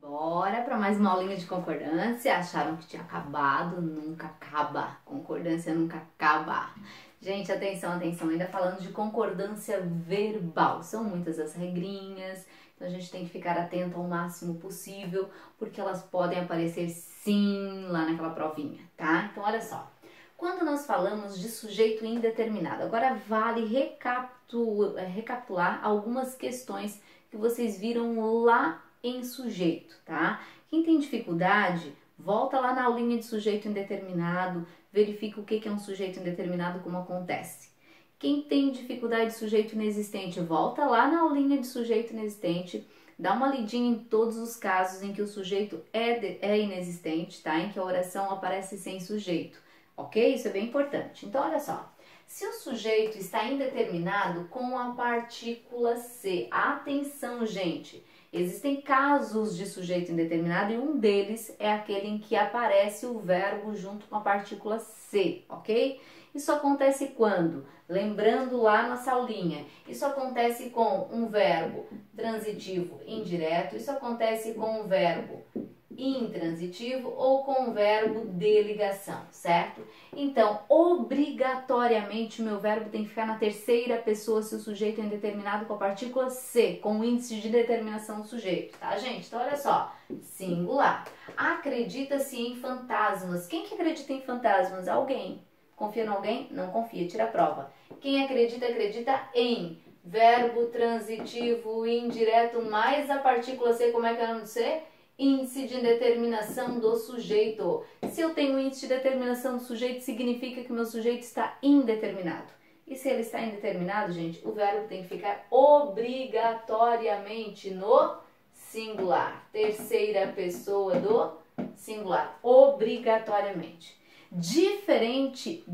Bora para mais uma aulinha de concordância. Acharam que tinha acabado? Nunca acaba. Concordância nunca acaba. Gente, atenção, atenção. Ainda falando de concordância verbal. São muitas as regrinhas, então a gente tem que ficar atento ao máximo possível, porque elas podem aparecer sim lá naquela provinha, tá? Então olha só. Quando nós falamos de sujeito indeterminado, agora vale recapitular algumas questões que vocês viram lá em sujeito, tá? Quem tem dificuldade, volta lá na aulinha de sujeito indeterminado, verifica o que é um sujeito indeterminado, como acontece. Quem tem dificuldade de sujeito inexistente, volta lá na aulinha de sujeito inexistente, dá uma lidinha em todos os casos em que o sujeito é inexistente, tá? Em que a oração aparece sem sujeito, ok? Isso é bem importante. Então, olha só. Se o sujeito está indeterminado com a partícula C, atenção, gente, existem casos de sujeito indeterminado e um deles é aquele em que aparece o verbo junto com a partícula C, ok? Isso acontece quando? Lembrando lá nossa aulinha, isso acontece com um verbo transitivo indireto, isso acontece com um verbo intransitivo ou com o verbo de ligação, certo? Então, obrigatoriamente o meu verbo tem que ficar na terceira pessoa se o sujeito é indeterminado com a partícula C, com o índice de determinação do sujeito, tá, gente? Então, olha só, singular. Acredita-se em fantasmas. Quem que acredita em fantasmas? Alguém. Confia em alguém? Não confia, tira a prova. Quem acredita, acredita em verbo transitivo indireto mais a partícula C, como é que é o nome do C? Índice de determinação do sujeito. Se eu tenho índice de determinação do sujeito, significa que o meu sujeito está indeterminado. E se ele está indeterminado, gente, o verbo tem que ficar obrigatoriamente no singular. Terceira pessoa do singular. Obrigatoriamente. Diferente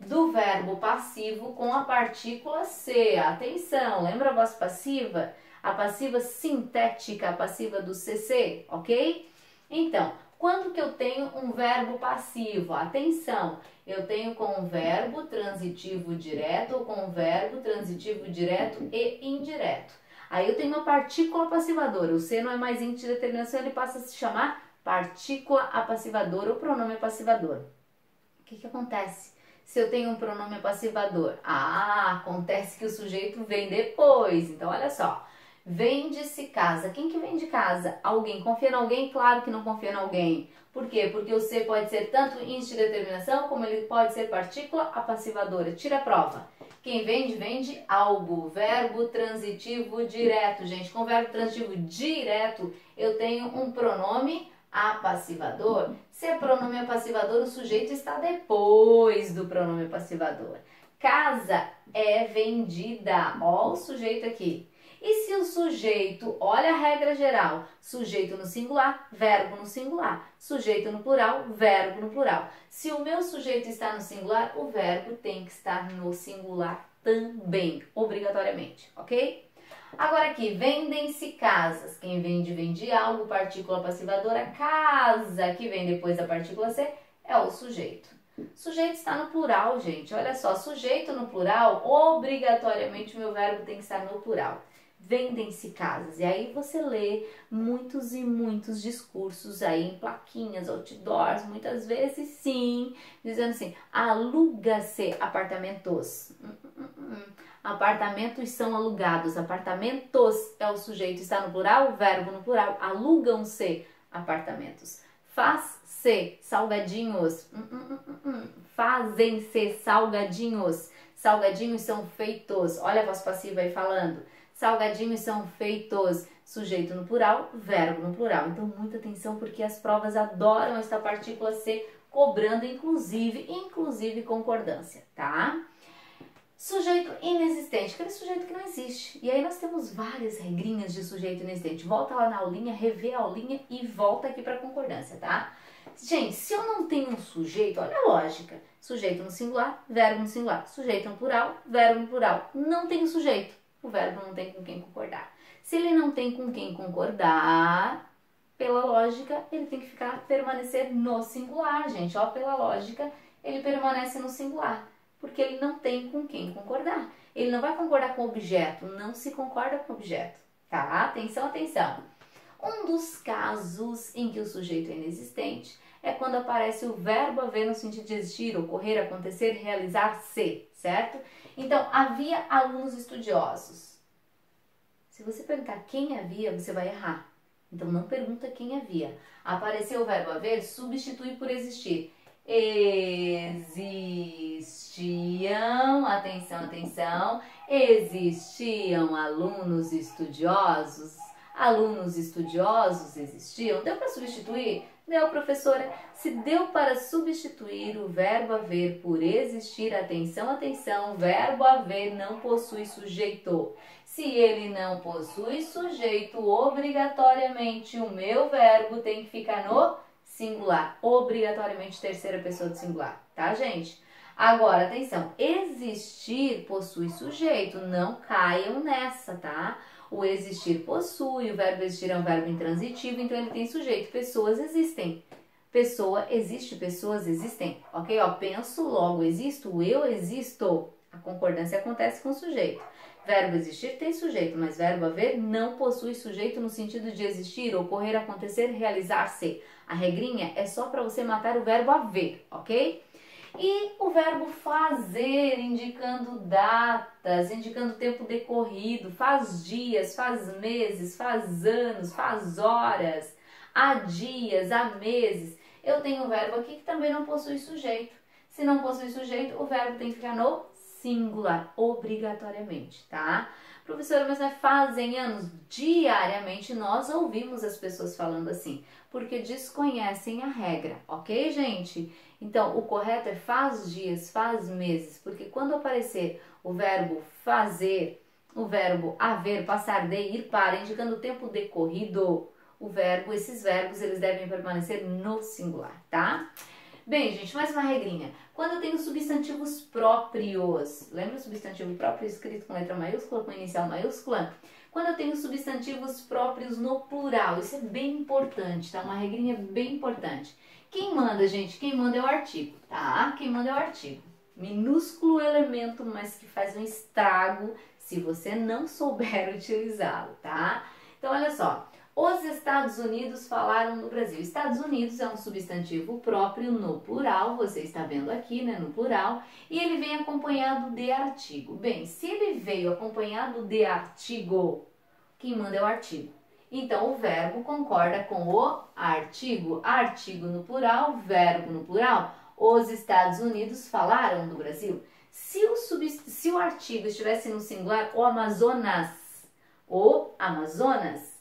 do verbo passivo com a partícula C. Atenção, lembra a voz passiva? A passiva sintética, a passiva do CC, ok? Então, quando que eu tenho um verbo passivo? Atenção, eu tenho com um verbo transitivo direto ou com um verbo transitivo direto e indireto. Aí eu tenho uma partícula passivadora, o C não é mais índice de determinação, ele passa a se chamar partícula apassivadora ou pronome passivador. O que acontece se eu tenho um pronome passivador? Acontece que o sujeito vem depois, então olha só. Vende-se casa. Quem que vende casa? Alguém. Confia em alguém? Claro que não confia em alguém. Por quê? Porque o C pode ser tanto índice de determinação, como ele pode ser partícula apassivadora. Tira a prova. Quem vende, vende algo. Verbo transitivo direto, gente. Com verbo transitivo direto, eu tenho um pronome apassivador. Se é pronome apassivador, o sujeito está depois do pronome apassivador. Casa é vendida. Ó o sujeito aqui. E se o sujeito, olha a regra geral, sujeito no singular, verbo no singular, sujeito no plural, verbo no plural. Se o meu sujeito está no singular, o verbo tem que estar no singular também, obrigatoriamente, ok? Agora aqui, vendem-se casas. Quem vende, vende algo, partícula passivadora, casa, que vem depois da partícula C, é o sujeito. Sujeito está no plural, gente, olha só, sujeito no plural, obrigatoriamente o meu verbo tem que estar no plural. Vendem-se casas. E aí você lê muitos e muitos discursos aí em plaquinhas, outdoors, muitas vezes sim, dizendo assim, aluga-se apartamentos. Apartamentos são alugados, apartamentos é o sujeito, está no plural, verbo no plural, alugam-se apartamentos. Faz-se salgadinhos, fazem-se salgadinhos, salgadinhos são feitos, olha a voz passiva aí falando. Salgadinhos são feitos, sujeito no plural, verbo no plural. Então, muita atenção porque as provas adoram esta partícula C, cobrando inclusive concordância, tá? Sujeito inexistente, aquele sujeito que não existe. E aí nós temos várias regrinhas de sujeito inexistente. Volta lá na aulinha, revê a aulinha e volta aqui para concordância, tá? Gente, se eu não tenho um sujeito, olha a lógica. Sujeito no singular, verbo no singular. Sujeito no plural, verbo no plural. Não tem sujeito. O verbo não tem com quem concordar. Se ele não tem com quem concordar, pela lógica, ele tem que permanecer no singular, gente. Ó, pela lógica, ele permanece no singular, porque ele não tem com quem concordar. Ele não vai concordar com o objeto, não se concorda com o objeto, tá? Atenção, atenção. Um dos casos em que o sujeito é inexistente é quando aparece o verbo haver no sentido de existir, ocorrer, acontecer, realizar-se, certo? Então, havia alunos estudiosos. Se você perguntar quem havia, você vai errar. Então, não pergunta quem havia. Apareceu o verbo haver, substitui por existir. Existiam, atenção, atenção, existiam alunos estudiosos. Alunos estudiosos existiam. Deu para substituir? Deu, professora. Se deu para substituir o verbo haver por existir, atenção, atenção, verbo haver não possui sujeito. Se ele não possui sujeito, obrigatoriamente o meu verbo tem que ficar no singular. Obrigatoriamente terceira pessoa do singular, tá, gente? Agora, atenção, existir possui sujeito, não caiam nessa, tá? O existir possui, o verbo existir é um verbo intransitivo, então ele tem sujeito. Pessoas existem. Pessoa existe, pessoas existem. Ok? Ó, penso, logo existo, eu existo. A concordância acontece com o sujeito. Verbo existir tem sujeito, mas verbo haver não possui sujeito no sentido de existir, ocorrer, acontecer, realizar-se. A regrinha é só para você matar o verbo haver, ok? E o verbo fazer, indicando datas, indicando tempo decorrido, faz dias, faz meses, faz anos, faz horas, há dias, há meses. Eu tenho um verbo aqui que também não possui sujeito. Se não possui sujeito, o verbo tem que ficar no singular, obrigatoriamente, tá? Professora, mas não é fazem anos? Diariamente nós ouvimos as pessoas falando assim, porque desconhecem a regra, ok, gente? Então, o correto é faz dias, faz meses, porque quando aparecer o verbo fazer, o verbo haver, passar de, ir para, indicando o tempo decorrido, o verbo, esses verbos, eles devem permanecer no singular, tá? Bem, gente, mais uma regrinha. Quando eu tenho substantivos próprios, lembra o substantivo próprio escrito com letra maiúscula, com inicial maiúscula? Quando eu tenho substantivos próprios no plural, isso é bem importante, tá? Uma regrinha bem importante. Quem manda, gente? Quem manda é o artigo, tá? Quem manda é o artigo. Minúsculo elemento, mas que faz um estrago se você não souber utilizá-lo, tá? Então, olha só. Os Estados Unidos falaram do Brasil. Estados Unidos é um substantivo próprio no plural, você está vendo aqui, né, no plural, e ele vem acompanhado de artigo. Bem, se ele veio acompanhado de artigo, quem manda é o artigo. Então, o verbo concorda com o artigo. Artigo no plural, verbo no plural. Os Estados Unidos falaram do Brasil. Se o artigo estivesse no singular, o Amazonas, o Amazonas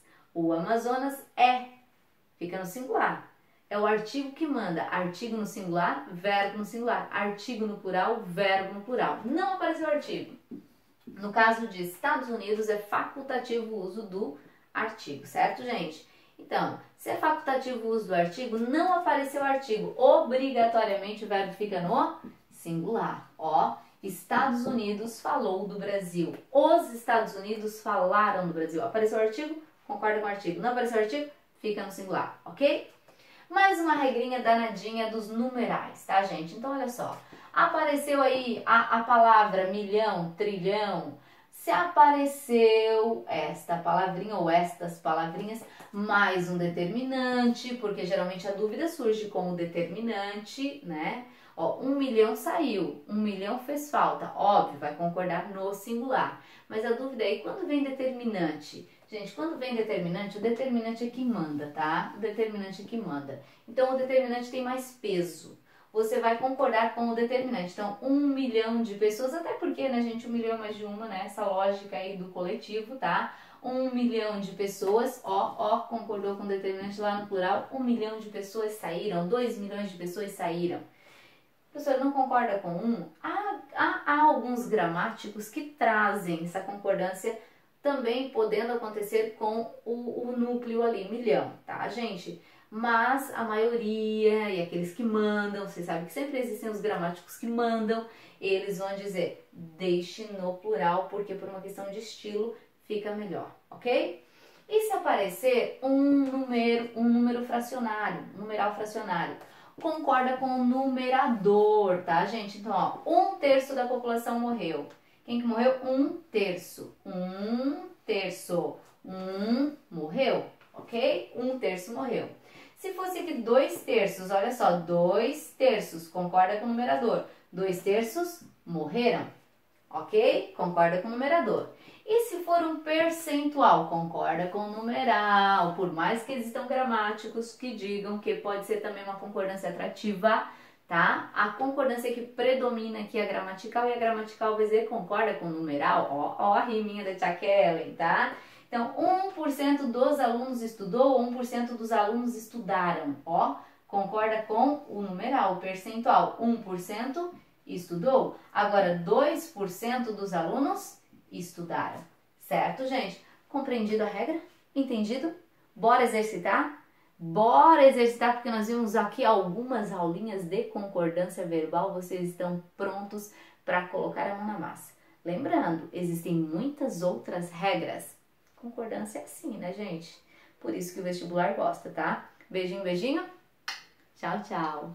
fica no singular. É o artigo que manda. Artigo no singular, verbo no singular. Artigo no plural, verbo no plural. Não apareceu o artigo. No caso de Estados Unidos, é facultativo o uso do artigo, certo, gente? Então, se é facultativo o uso do artigo, não apareceu o artigo. Obrigatoriamente o verbo fica no singular. Ó, Estados Unidos falou do Brasil. Os Estados Unidos falaram do Brasil. Apareceu o artigo? Concorda com o artigo. Não apareceu o artigo? Fica no singular, ok? Mais uma regrinha danadinha dos numerais, tá, gente? Então, olha só. Apareceu aí a palavra milhão, trilhão. Se apareceu esta palavrinha ou estas palavrinhas, mais um determinante, porque geralmente a dúvida surge com o determinante, né? Ó, 1 milhão saiu, 1 milhão fez falta. Óbvio, vai concordar no singular. Mas a dúvida é, quando vem determinante? Gente, quando vem determinante, o determinante é que manda, tá? O determinante é que manda. Então, o determinante tem mais peso. Você vai concordar com o determinante. Então, 1 milhão de pessoas, até porque, né, gente, 1 milhão é mais de uma, né? Essa lógica aí do coletivo, tá? 1 milhão de pessoas, concordou com o determinante lá no plural. 1 milhão de pessoas saíram, 2 milhões de pessoas saíram. A pessoa não concorda com 1? Há alguns gramáticos que trazem essa concordância também podendo acontecer com o núcleo ali, milhão, tá, gente? Mas a maioria e aqueles que mandam, vocês sabem que sempre existem os gramáticos que mandam, eles vão dizer deixe no plural, porque por uma questão de estilo fica melhor, ok? E se aparecer um número fracionário, um numeral fracionário, concorda com o numerador, tá, gente? Então, ó, 1/3 da população morreu. Quem que morreu? 1/3. 1/3. 1 morreu, ok? 1/3 morreu. Se fosse aqui 2/3, olha só, 2/3, concorda com o numerador. 2/3 morreram, ok? Concorda com o numerador. E se for um percentual, concorda com o numeral, por mais que existam gramáticos que digam que pode ser também uma concordância atrativa, tá? A concordância que predomina aqui é a gramatical, e a gramatical vai dizer concorda com o numeral, ó a riminha da tia Kellen, tá? Então, 1% dos alunos estudou, 1% dos alunos estudaram, ó, concorda com o numeral, o percentual, 1% estudou, agora 2% dos alunos estudaram, certo, gente? Compreendido a regra? Entendido? Bora exercitar? Bora exercitar, porque nós vimos aqui algumas aulinhas de concordância verbal. Vocês estão prontos para colocar a mão na massa. Lembrando, existem muitas outras regras. Concordância é assim, né, gente? Por isso que o vestibular gosta, tá? Beijinho, beijinho. Tchau, tchau.